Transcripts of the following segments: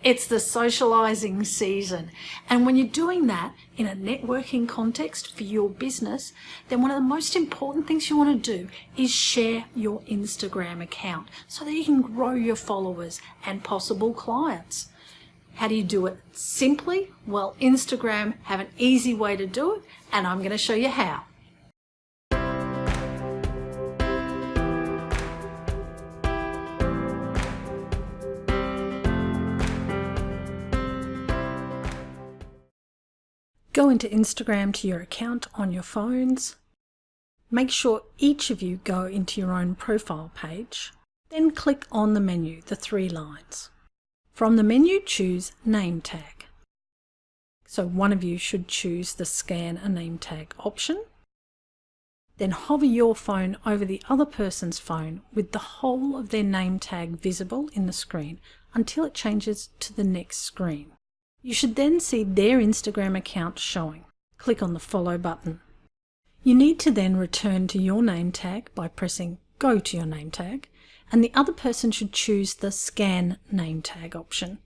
It's the socializing season. And when you're doing that in a networking context for your business, then one of the most important things you want to do is share your Instagram account so that you can grow your followers and possible clients. How do you do it simply? Well, Instagram have an easy way to do it, and I'm going to show you how. Go into Instagram to your account on your phones. Make sure each of you go into your own profile page. Then click on the menu, the 3 lines. From the menu, choose Name Tag. So one of you should choose the Scan a Name Tag option. Then hover your phone over the other person's phone with the whole of their name tag visible in the screen until it changes to the next screen. You should then see their Instagram account showing. Click on the Follow button. You need to then return to your name tag by pressing Go to your name tag, and the other person should choose the Scan Name Tag option.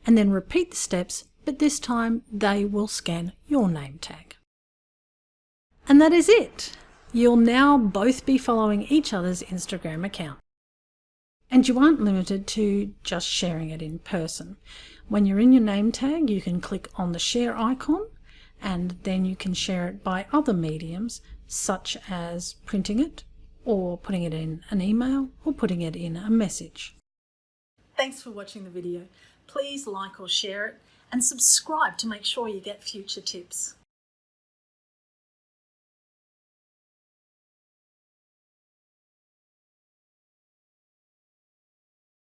And then repeat the steps, but this time they will scan your name tag. And that is it. You'll now both be following each other's Instagram account. And you aren't limited to just sharing it in person. When you're in your name tag, you can click on the share icon, and then you can share it by other mediums, such as printing it, or putting it in an email, or putting it in a message. Thanks for watching the video. Please like or share it, and subscribe to make sure you get future tips.